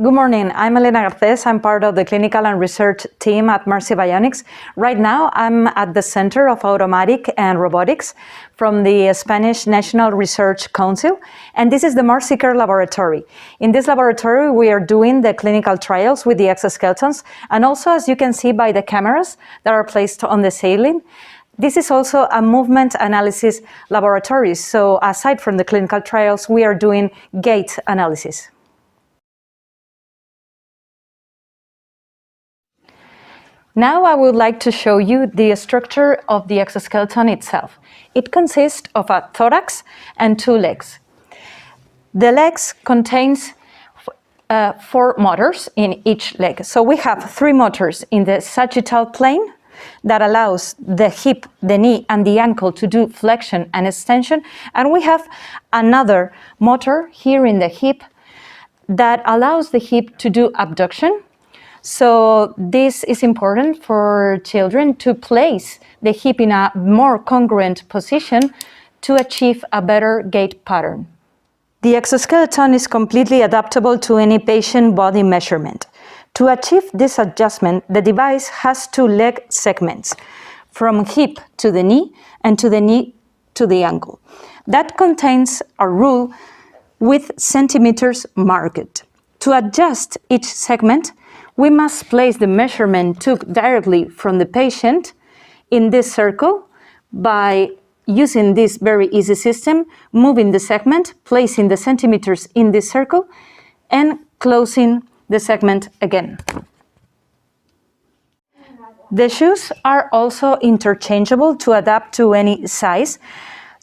Good morning, I'm Elena Garcés. I'm part of the clinical and research team at Marsi Bionics. Right now, I'm at the Center of Automatic and Robotics from the Spanish National Research Council, and this is the Marsi Care Laboratory. In this laboratory, we are doing the clinical trials with the exoskeletons, and also, as you can see by the cameras that are placed on the ceiling, this is also a movement analysis laboratory. So aside from the clinical trials, we are doing gait analysis. Now I would like to show you the structure of the exoskeleton itself. It consists of a thorax and two legs. The legs contains 4 motors in each leg. So we have 3 motors in the sagittal plane that allows the hip, the knee, and the ankle to do flexion and extension. And we have another motor here in the hip that allows the hip to do abduction. So this is important for children to place the hip in a more congruent position to achieve a better gait pattern. The exoskeleton is completely adaptable to any patient body measurement. To achieve this adjustment, the device has 2 leg segments, from hip to the knee and to the knee to the ankle. That contains a rule with centimeters marked. To adjust each segment, we must place the measurement took directly from the patient in this circle by using this very easy system, moving the segment, placing the centimeters in this circle, and closing the segment again. The shoes are also interchangeable to adapt to any size.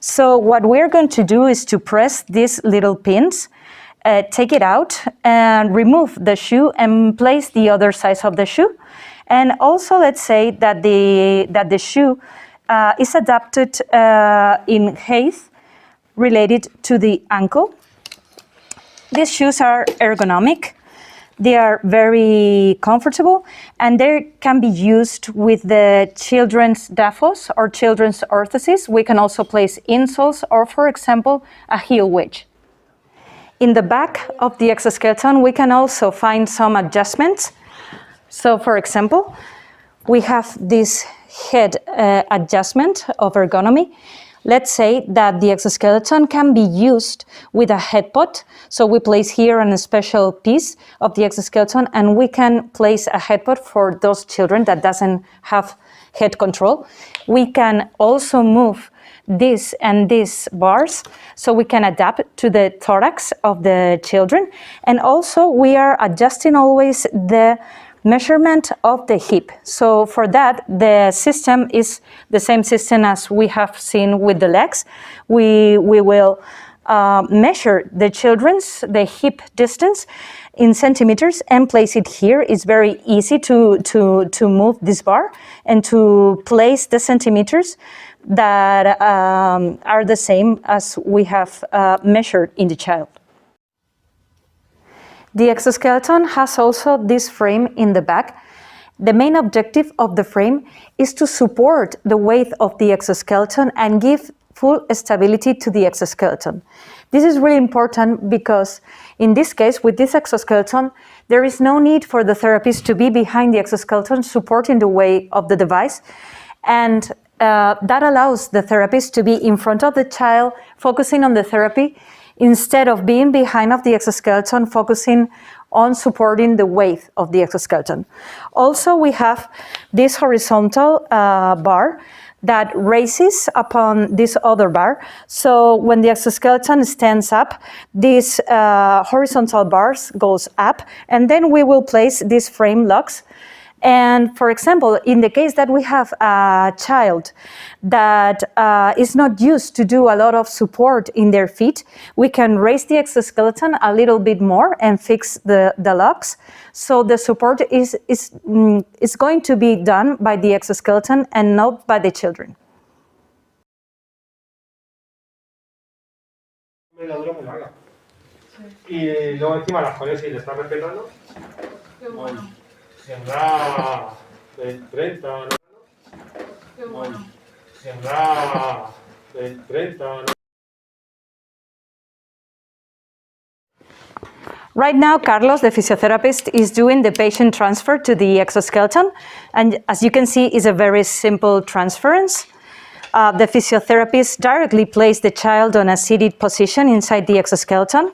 So what we're going to do is to press these little pins, take it out and remove the shoe and place the other size of the shoe. And also let's say that the shoe is adapted in height related to the ankle. These shoes are ergonomic. They are very comfortable, and they can be used with the children's DAFOs or children's orthoses. We can also place insoles or, for example, a heel wedge. In the back of the exoskeleton, we can also find some adjustments. So, for example, we have this head adjustment of ergonomy. Let's say that the exoskeleton can be used with a head pod. So we place here a special piece of the exoskeleton, and we can place a head pod for those children that doesn't have head control. We can also move this and these bars, so we can adapt to the thorax of the children. And also we are adjusting always the measurement of the hip. So for that, the system is the same system as we have seen with the legs. We will measure the hip distance in centimeters and place it here. It's very easy to move this bar and to place the centimeters that are the same as we have measured in the child. The exoskeleton has also this frame in the back. The main objective of the frame is to support the weight of the exoskeleton and give full stability to the exoskeleton. This is really important because in this case, with this exoskeleton, there is no need for the therapist to be behind the exoskeleton supporting the weight of the device, and that allows the therapist to be in front of the child, focusing on the therapy, instead of being behind of the exoskeleton, focusing on supporting the weight of the exoskeleton. Also, we have this horizontal bar that raises upon this other bar. So when the exoskeleton stands up, this horizontal bars goes up, and then we will place these frame locks. And for example, in the case that we have a child that is not used to do a lot of support in their feet, we can raise the exoskeleton a little bit more and fix the locks. So the support is going to be done by the exoskeleton and not by the children. Y luego encima las pones y le estás respetando. Sembraba 30, ¿no? Sembraba 30, ¿no? Right now, Carlos, the physiotherapist, is doing the patient transfer to the exoskeleton. And as you can see, it's a very simple transference. The physiotherapist directly placed the child on a seated position inside the exoskeleton.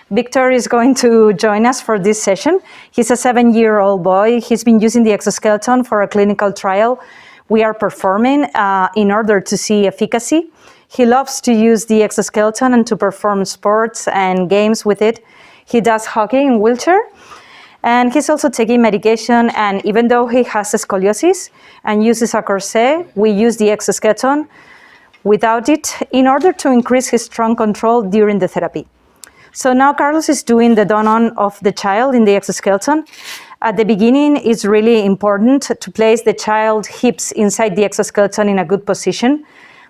Victor is going to join us for this session. He's a 7-year-old boy. He's been using the exoskeleton for a clinical trial we are performing in order to see efficacy. He loves to use the exoskeleton and to perform sports and games with it. He does hockey in wheelchair, and he's also taking medication, and even though he has scoliosis and uses a corset, we use the exoskeleton without it in order to increase his strong control during the therapy. So now Carlos is doing the don-on of the child in the exoskeleton. At the beginning, it's really important to place the child's hips inside the exoskeleton in a good position.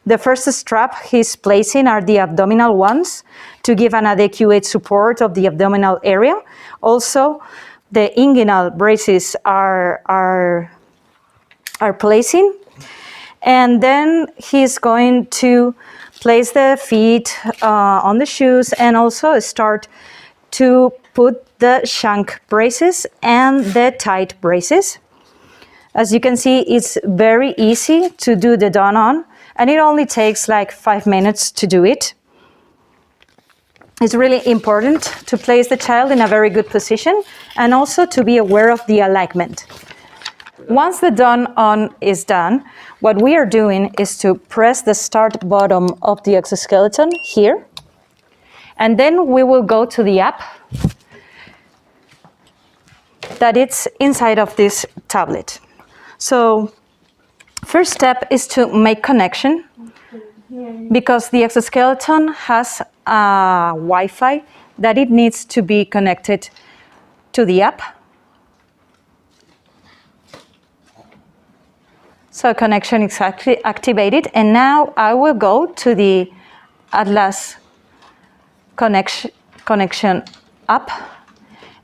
The first strap he's placing are the abdominal ones to give an adequate support of the abdominal area. Also, the inguinal braces are placing. And then he's going to place the feet on the shoes and also start to put the shank braces and the tight braces. As you can see, it's very easy to do the don-on, and it only takes like 5 minutes to do it. It's really important to place the child in a very good position and also to be aware of the alignment. Once the don-on is done, what we are doing is to press the start button of the exoskeleton here, and then we will go to the app that it's inside of this tablet. So first step is to make connection, because the exoskeleton has a Wi-Fi that it needs to be connected to the app. So connection is activated, and now I will go to the Atlas connection app.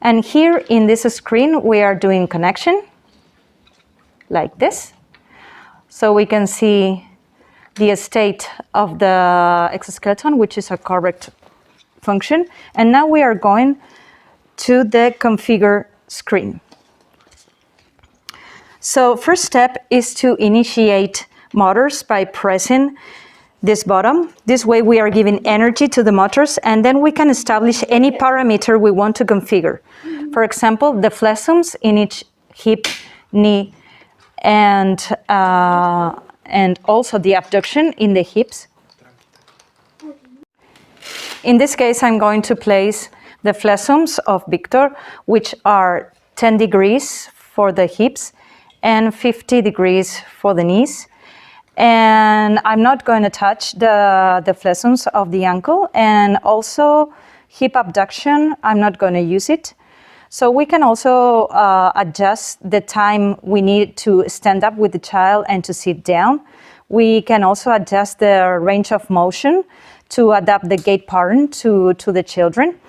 And here in this screen, we are doing connection, like this. So we can see the state of the exoskeleton, which is a correct function. And now we are going to the configure screen. So first step is to initiate motors by pressing this button. This way we are giving energy to the motors, and then we can establish any parameter we want to configure. For example, the flexums in each hip, knee, and also the abduction in the hips. In this case, I'm going to place the flexums of Victor, which are 10 degrees for the hips and 50 degrees for the knees. And I'm not going to touch the flexums of the ankle, and also hip abduction, I'm not going to use it. So we can also adjust the time we need to stand up with the child and to sit down. We can also adjust the range of motion to adapt the gait pattern to the children.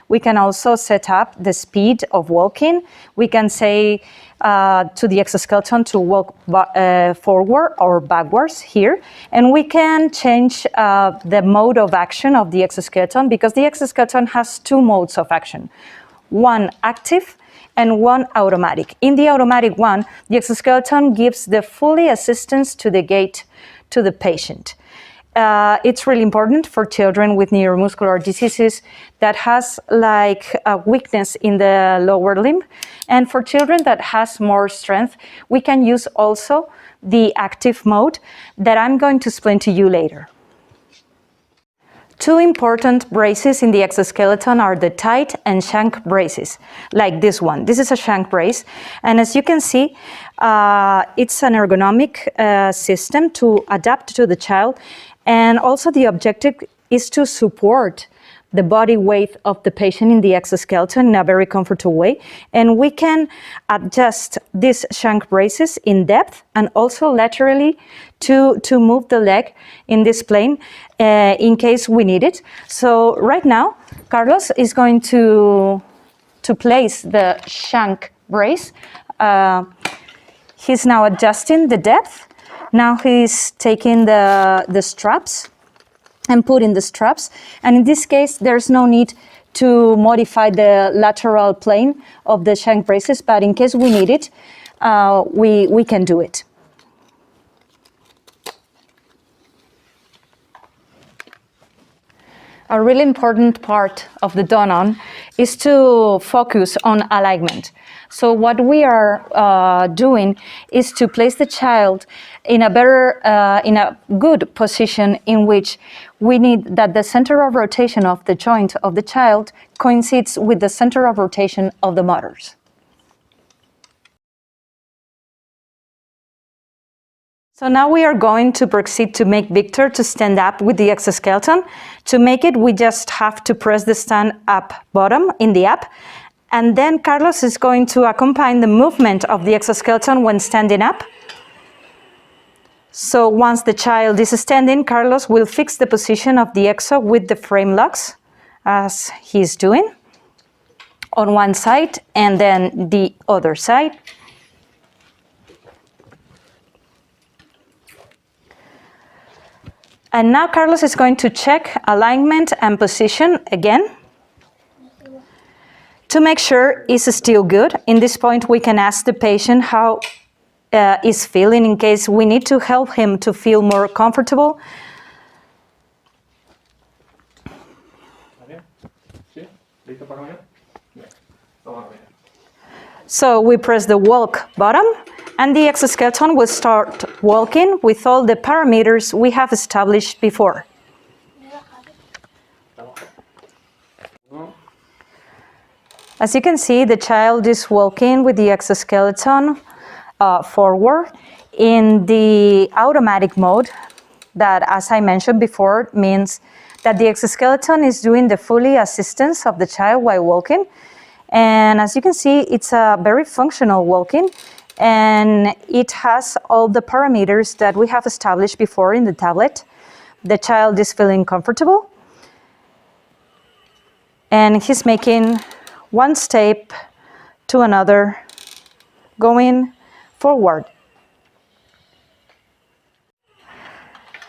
We can also set up the speed of walking. We can say to the exoskeleton to walk forward or backwards here. And we can change the mode of action of the exoskeleton, because the exoskeleton has 2 modes of action. One active and one automatic. In the automatic one, the exoskeleton gives the fully assistance to the gait to the patient. It's really important for children with neuromuscular diseases that has like a weakness in the lower limb. And for children that has more strength, we can use also the active mode that I'm going to explain to you later. 2 important braces in the exoskeleton are the tight and shank braces, like this one. This is a shank brace, and as you can see, it's an ergonomic system to adapt to the child, and also the objective is to support the body weight of the patient in the exoskeleton in a very comfortable way. And we can adjust these shank braces in depth and also laterally to move the leg in this plane in case we need it. So right now, Carlos is going to place the shank brace. He's now adjusting the depth. Now he's taking the straps and putting the straps. And in this case, there's no need to modify the lateral plane of the shank braces, but in case we need it, we can do it. A really important part of the don-on is to focus on alignment. So what we are doing is to place the child in a good position in which we need that the center of rotation of the joint of the child coincides with the center of rotation of the motors. So now we are going to proceed to make Victor to stand up with the exoskeleton. To make it, we just have to press the stand up button in the app. And then Carlos is going to accompany the movement of the exoskeleton when standing up. So once the child is standing, Carlos will fix the position of the exo with the frame locks, as he's doing, on one side and then the other side. And now Carlos is going to check alignment and position again to make sure it's still good. In this point, we can ask the patient how is feeling in case we need to help him to feel more comfortable. So we press the walk button, and the exoskeleton will start walking with all the parameters we have established before. As you can see, the child is walking with the exoskeleton forward in the automatic mode that, as I mentioned before, means that the exoskeleton is doing the fully assistance of the child while walking. And as you can see, it's a very functional walking, and it has all the parameters that we have established before in the tablet. The child is feeling comfortable, and he's making one step to another, going forward.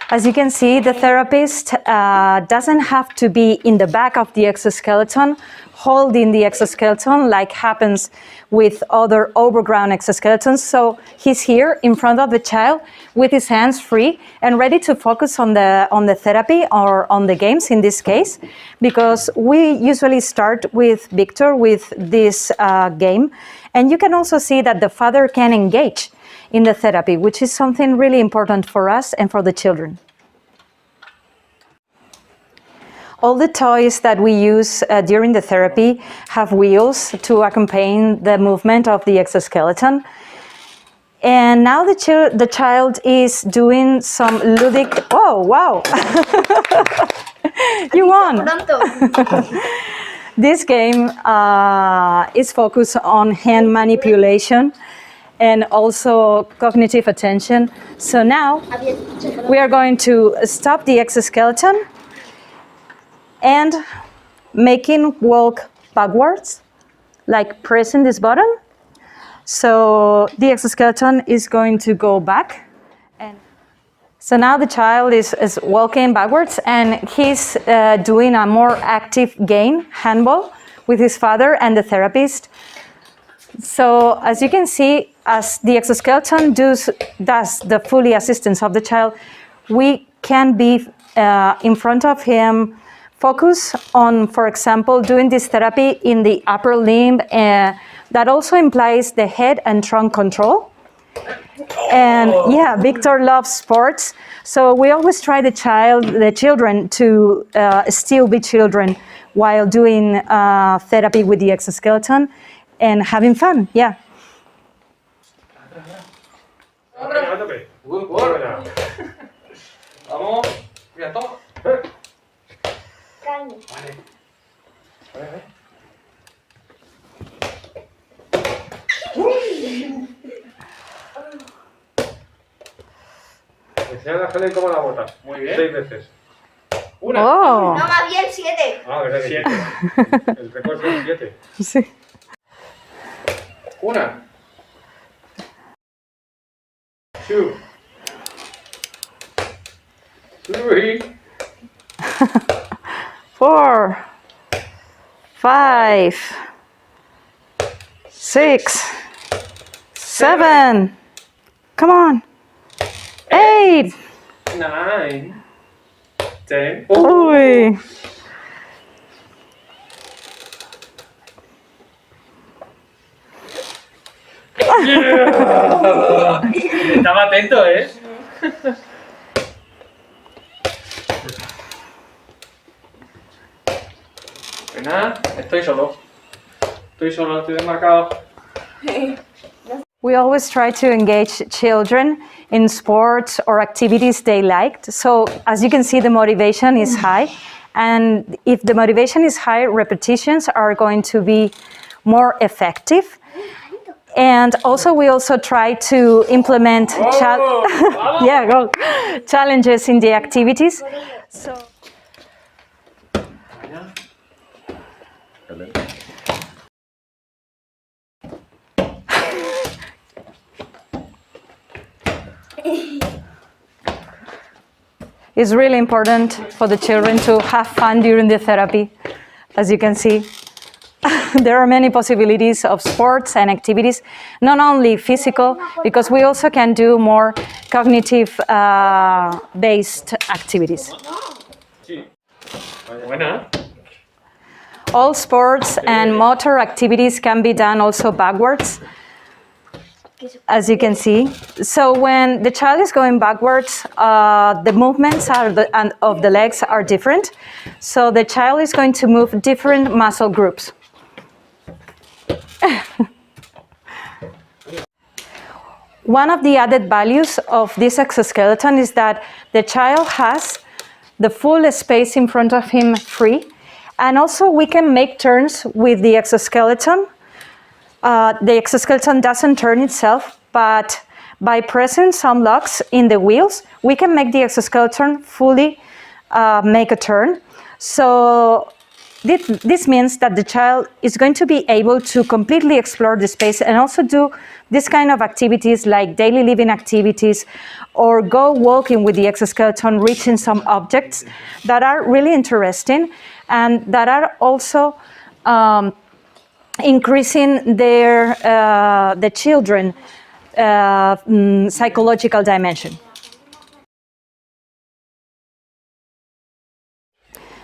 As you can see, the therapist doesn't have to be in the back of the exoskeleton, holding the exoskeleton like happens with other overground exoskeletons. So he's here in front of the child with his hands free and ready to focus on the therapy or on the games in this case, because we usually start with Victor with this game. And you can also see that the father can engage in the therapy, which is something really important for us and for the children. All the toys that we use during the therapy have wheels to accompany the movement of the exoskeleton. And now the child is doing some ludic... Oh, wow! You won! This game is focused on hand manipulation and also cognitive attention. So now we are going to stop the exoskeleton and making walk backwards, like pressing this button. So the exoskeleton is going to go back. And so now the child is walking backwards, and he's doing a more active game, handball, with his father and the therapist. So as you can see, as the exoskeleton does the fully assistance of the child, we can be in front of him, focus on, for example, doing this therapy in the upper limb. That also implies the head and trunk control. And yeah, Victor loves sports. So we always try the children to still be children while doing therapy with the exoskeleton and having fun, yeah. Enseña a Helen cómo la botas. Muy bien. 6 veces. Una. Oh. No, más bien 7. Ah, verdad que 7. El récord es 7. Sí. Una. 2. 3. 4. 5, 6, 7. Come on. 8. 9, 10. Uy. Estaba atento, ¿eh? Buena, estoy solo. Estoy desmarcado. We always try to engage children in sports or activities they liked. So as you can see, the motivation is high. And if the motivation is high, repetitions are going to be more effective. And also, we also try to implement challenges in the activities. So. It's really important for the children to have fun during the therapy, as you can see. There are many possibilities of sports and activities, not only physical, because we also can do more cognitive based activities. All sports and motor activities can be done also backwards, as you can see. So when the child is going backwards, the movements of the legs are different. So the child is going to move different muscle groups. One of the added values of this exoskeleton is that the child has the full space in front of him free, and also we can make turns with the exoskeleton. The exoskeleton doesn't turn itself, but by pressing some locks in the wheels, we can make the exoskeleton fully make a turn. So this means that the child is going to be able to completely explore the space and also do this kind of activities like daily living activities, or go walking with the exoskeleton, reaching some objects that are really interesting and that are also increasing the children psychological dimension.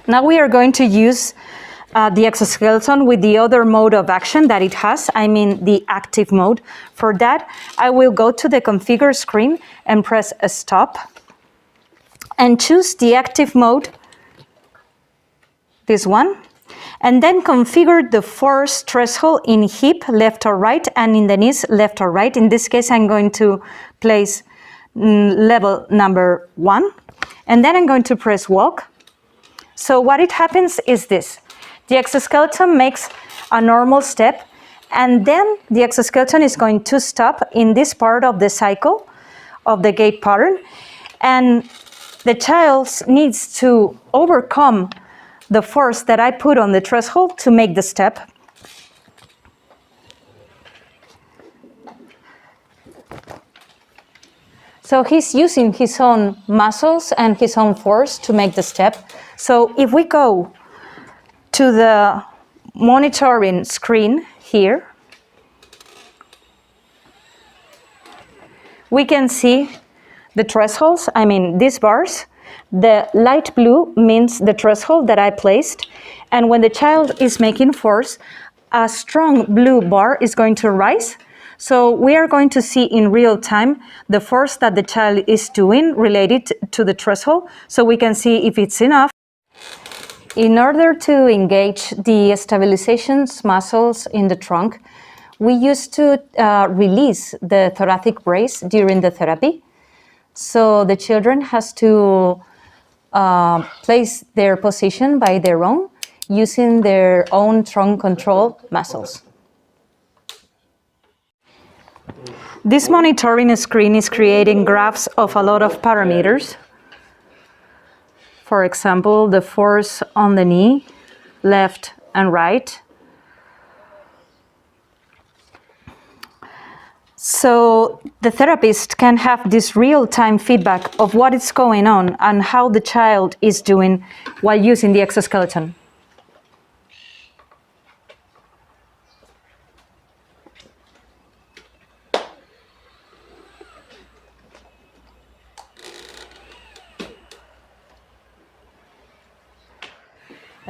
Now we are going to use the exoskeleton with the other mode of action that it has, I mean the active mode. For that, I will go to the configure screen and press stop and choose the active mode, this one, and then configure the force threshold in hip left or right and in the knees left or right. In this case, I'm going to place level number 1, and then I'm going to press walk. So what it happens is this. The exoskeleton makes a normal step, and then the exoskeleton is going to stop in this part of the cycle of the gait pattern, and the child needs to overcome the force that I put on the threshold to make the step. So he's using his own muscles and his own force to make the step. So if we go to the monitoring screen here, we can see the thresholds, I mean these bars. The light blue means the threshold that I placed, and when the child is making force, a strong blue bar is going to rise. So we are going to see in real time the force that the child is doing related to the threshold, so we can see if it's enough. In order to engage the stabilization muscles in the trunk, we used to release the thoracic brace during the therapy. So the children has to place their position by their own, using their own trunk control muscles. This monitoring screen is creating graphs of a lot of parameters. For example, the force on the knee, left and right. So the therapist can have this real-time feedback of what is going on and how the child is doing while using the exoskeleton.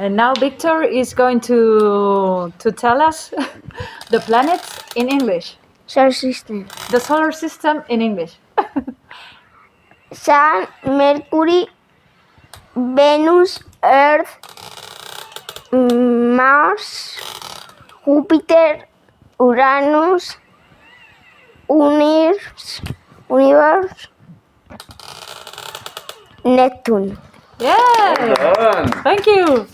And now Victor is going to tell us the planets in English. Solar system. The solar system in English. Sun, Mercury, Venus, Earth, Mars, Júpiter, Uranus, universe, Neptune. Yeah. Done. Thank you.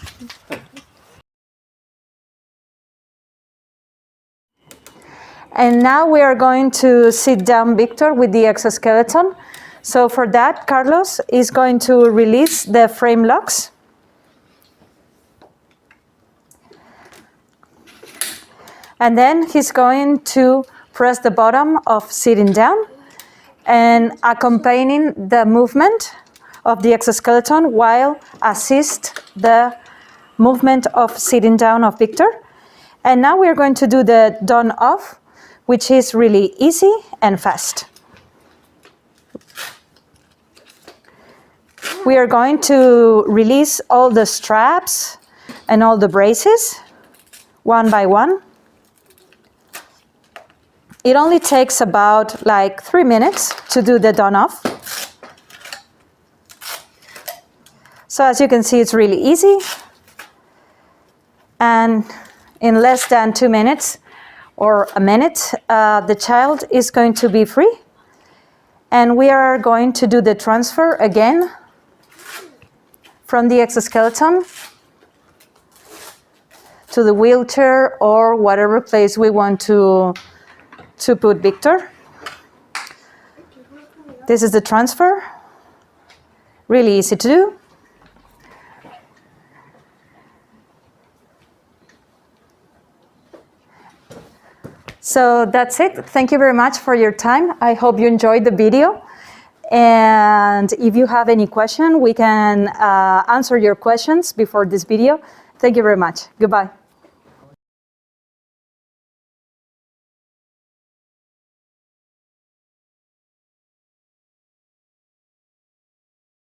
And now we are going to sit down Victor with the exoskeleton. So for that, Carlos is going to release the frame locks. And then he's going to press the bottom of sitting down and accompanying the movement of the exoskeleton while assist the movement of sitting down of Victor. And now we're going to do the done off, which is really easy and fast. We are going to release all the straps and all the braces one by one. It only takes about like 3 minutes to do the done off. So as you can see, it's really easy. And in less than 2 minutes or a minute, the child is going to be free. And we are going to do the transfer again from the exoskeleton to the wheelchair or whatever place we want to put Victor. This is the transfer. Really easy to do. So that's it. Thank you very much for your time. I hope you enjoyed the video. And if you have any question, we can answer your questions before this video. Thank you very much. Goodbye.